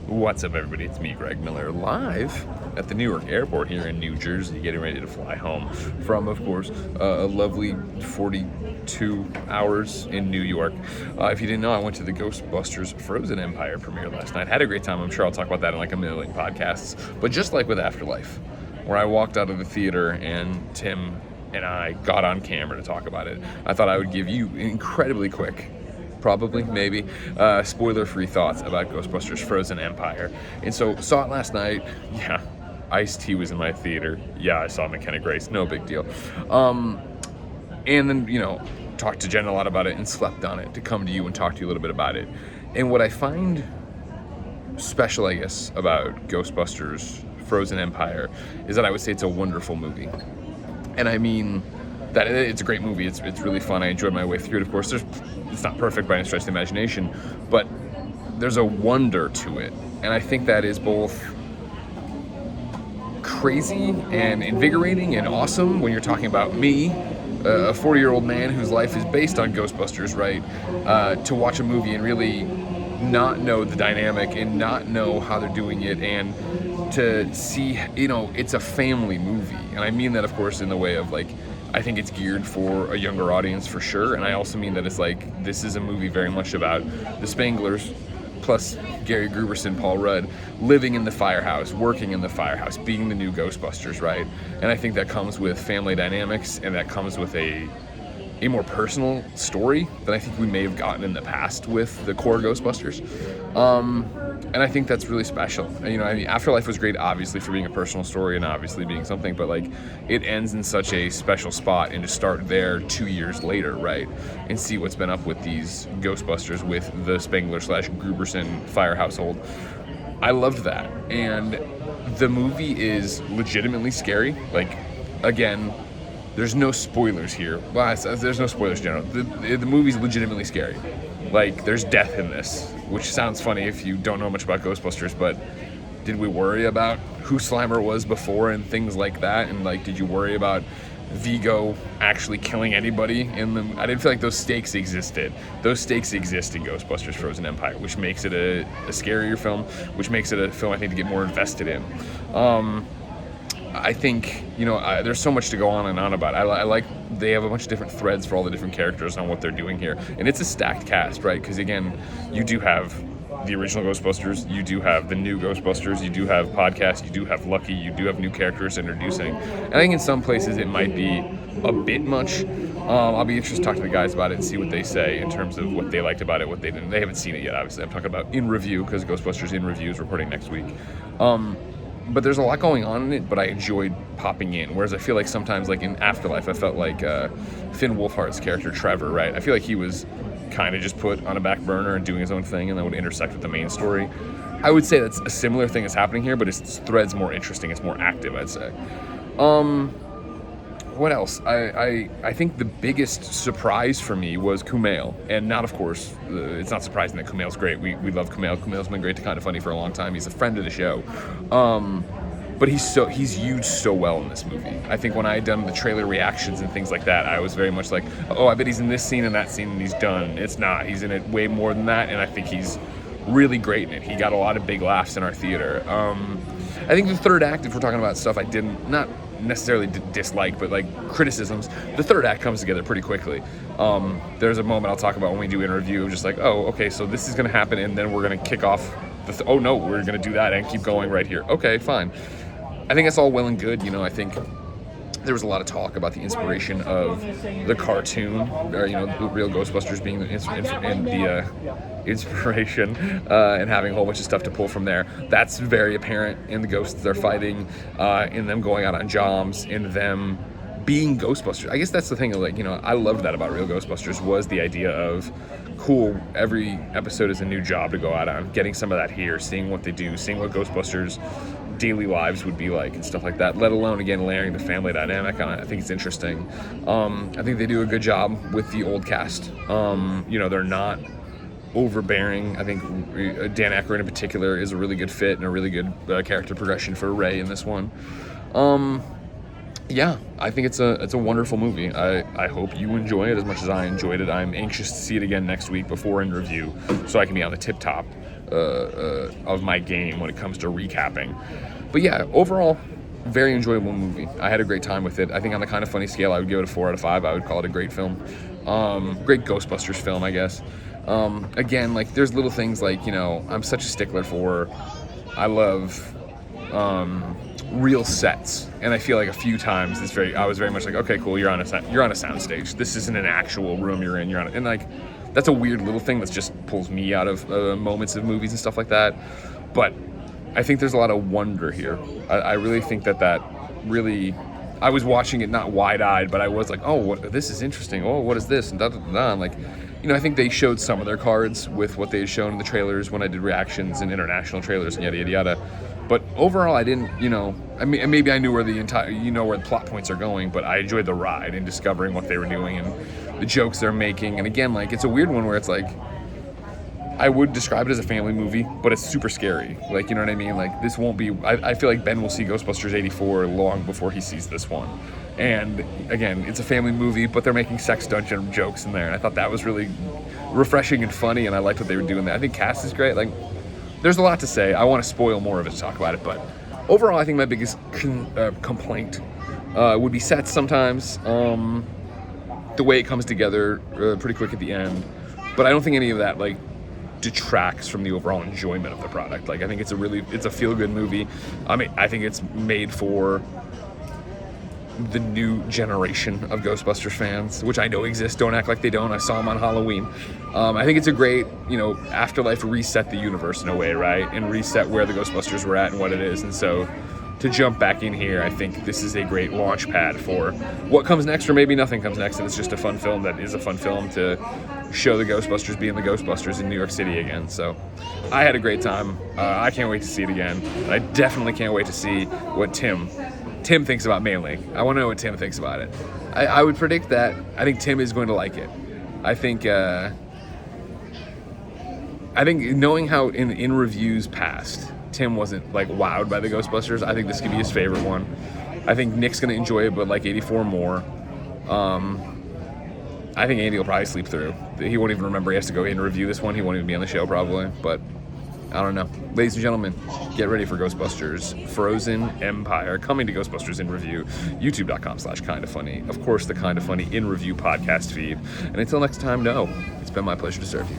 What's up, everybody? It's me, Greg Miller, live at the New York airport here in New Jersey, getting ready to fly home from, of course, a lovely 42 hours in New York. If you didn't know, I went to the Ghostbusters Frozen Empire premiere last night. Had a great time. I'm sure I'll talk about that in like a million podcasts. But just like with Afterlife, where I walked out of the theater and Tim and I got on camera to talk about it, I thought I would give you incredibly quick, probably, maybe, spoiler-free thoughts about Ghostbusters Frozen Empire. And so, saw it last night. Yeah, Ice-T was in my theater. Yeah, I saw McKenna Grace. No big deal. And then, talked to Jen a lot about it and slept on it to come to you and talk to you a little bit about it. And what I find special, I guess, about Ghostbusters Frozen Empire is that I would say it's a wonderful movie. And I mean that it's a great movie. It's really fun. I enjoyed my way through it. Of course, it's not perfect by any stretch of the imagination, but there's a wonder to it. And I think that is both crazy and invigorating and awesome when you're talking about me, a 40-year-old man whose life is based on Ghostbusters, right? To watch a movie and really not know the dynamic and not know how they're doing it, and to see, it's a family movie. And I mean that, of course, in the way of, like, I think it's geared for a younger audience for sure, and I also mean that it's like, this is a movie very much about the Spanglers, plus Gary Gruberson, Paul Rudd, living in the firehouse, working in the firehouse, being the new Ghostbusters, right? And I think that comes with family dynamics, and that comes with a more personal story than I think we may have gotten in the past with the core Ghostbusters. And I think that's really special. And, Afterlife was great, obviously, for being a personal story and obviously being something, but like, it ends in such a special spot, and to start there 2 years later, right, and see what's been up with these Ghostbusters with the Spangler/Gruberson fire household. I loved that. And the movie is legitimately scary. Like, again, there's no spoilers here. Well, there's no spoilers in general. The movie's legitimately scary. Like, there's death in this, which sounds funny if you don't know much about Ghostbusters, but did we worry about who Slimer was before and things like that? And, like, did you worry about Vigo actually killing anybody in the... I didn't feel like those stakes existed. Those stakes exist in Ghostbusters Frozen Empire, which makes it a scarier film, which makes it a film I think to get more invested in. I think, there's so much to go on and on about. I like they have a bunch of different threads for all the different characters on what they're doing here. And it's a stacked cast, right? Because, again, you do have the original Ghostbusters, you do have the new Ghostbusters, you do have podcasts, you do have Lucky, you do have new characters introducing. And I think in some places it might be a bit much. I'll be interested to talk to the guys about it and see what they say in terms of what they liked about it, what they didn't. They haven't seen it yet, obviously. I'm talking about in review, because Ghostbusters in review is reporting next week. But there's a lot going on in it, but I enjoyed popping in. Whereas I feel like sometimes, like in Afterlife, I felt like Finn Wolfhard's character, Trevor, right? I feel like he was kind of just put on a back burner and doing his own thing, and then would intersect with the main story. I would say that's a similar thing is happening here, but its thread's more interesting. It's more active, I'd say. What else? I think the biggest surprise for me was Kumail. And not, of course, it's not surprising that Kumail's great. We love Kumail. Kumail's been great to Kind of Funny for a long time. He's a friend of the show. But he's used so well in this movie. I think when I had done the trailer reactions and things like that, I was very much like, oh, I bet he's in this scene and that scene and he's done. It's not. He's in it way more than that, and I think he's really great in it. He got a lot of big laughs in our theater. I think the third act, if we're talking about stuff I didn't, not necessarily dislike, but like criticisms, the third act comes together pretty quickly. There's a moment I'll talk about when we do interview, just like, oh, okay, so this is going to happen, and then we're going to kick off oh no, we're going to do that and keep going right here. Okay, fine. I think that's all well and good. I think there was a lot of talk about the inspiration of the cartoon, or, the real Ghostbusters being the inspiration, and having a whole bunch of stuff to pull from there. That's very apparent in the ghosts they're fighting, in them going out on jobs, in them being Ghostbusters. I guess that's the thing, I loved that about real Ghostbusters, was the idea of, cool, every episode is a new job to go out on, getting some of that here, seeing what they do, seeing what Ghostbusters daily lives would be like and stuff like that, let alone, again, layering the family dynamic on it. I think it's interesting. I think they do a good job with the old cast. They're not overbearing. I think Dan Aykroyd in particular is a really good fit and a really good character progression for Ray in this one. Yeah, I think it's a wonderful movie. I hope you enjoy it as much as I enjoyed it. I'm anxious to see it again next week before in review, so I can be on the tip top of my game when it comes to recapping. But yeah, overall, very enjoyable movie. I had a great time with it. I think on the Kind of Funny scale, I would give it a 4 out of 5. I would call it a great film. Great Ghostbusters film, I guess. Again, like, there's little things like, you know, I'm such a stickler for, I love real sets, and I feel like a few times I was very much like, okay, cool, you're on a soundstage. This isn't an actual room you're in. And like, that's a weird little thing that just pulls me out of moments of movies and stuff like that. But I think there's a lot of wonder here. I really think that really, I was watching it not wide-eyed, but I was like, oh, this is interesting. Oh, what is this? And da-da-da-da. And like, you know, I think they showed some of their cards with what they had shown in the trailers when I did reactions and international trailers and yada, yada, yada. But overall, I didn't, you know, I mean, maybe I knew where where the plot points are going, but I enjoyed the ride and discovering what they were doing and the jokes they're making. And again, like, it's a weird one where it's like, I would describe it as a family movie, but it's super scary. Like, you know what I mean? Like, this won't be, I feel like Ben will see Ghostbusters 84 long before he sees this one. And again, it's a family movie, but they're making sex dungeon jokes in there. And I thought that was really refreshing and funny, and I liked what they were doing there. I think cast is great. Like, there's a lot to say. I want to spoil more of it to talk about it, but overall, I think my biggest complaint would be sets sometimes. The way it comes together pretty quick at the end. But I don't think any of that, like, detracts from the overall enjoyment of the product. Like, I think it's a feel-good movie. I mean, I think it's made for the new generation of Ghostbusters fans, which I know exist. Don't act like they don't. I saw them on Halloween. I think it's a great, you know, Afterlife reset the universe in a way, right? And reset where the Ghostbusters were at and what it is. And so to jump back in here, I think this is a great launch pad for what comes next, or maybe nothing comes next, and it's just a fun film that is a fun film to show the Ghostbusters being the Ghostbusters in New York City again. So I had a great time. I can't wait to see it again. And I definitely can't wait to see what Tim thinks about Mailing. I want to know what Tim thinks about it. I would predict that I think Tim is going to like it. I think knowing how in reviews past, Tim wasn't like wowed by the Ghostbusters, I think this could be his favorite one. I think Nick's going to enjoy it, but like 84 more. I think Andy will probably sleep through. He won't even remember he has to go in and review this one. He won't even be on the show probably, but I don't know. Ladies and gentlemen, get ready for Ghostbusters Frozen Empire, coming to Ghostbusters in Review, youtube.com/kindafunny. Of course, the Kinda Funny in Review podcast feed. And until next time, it's been my pleasure to serve you.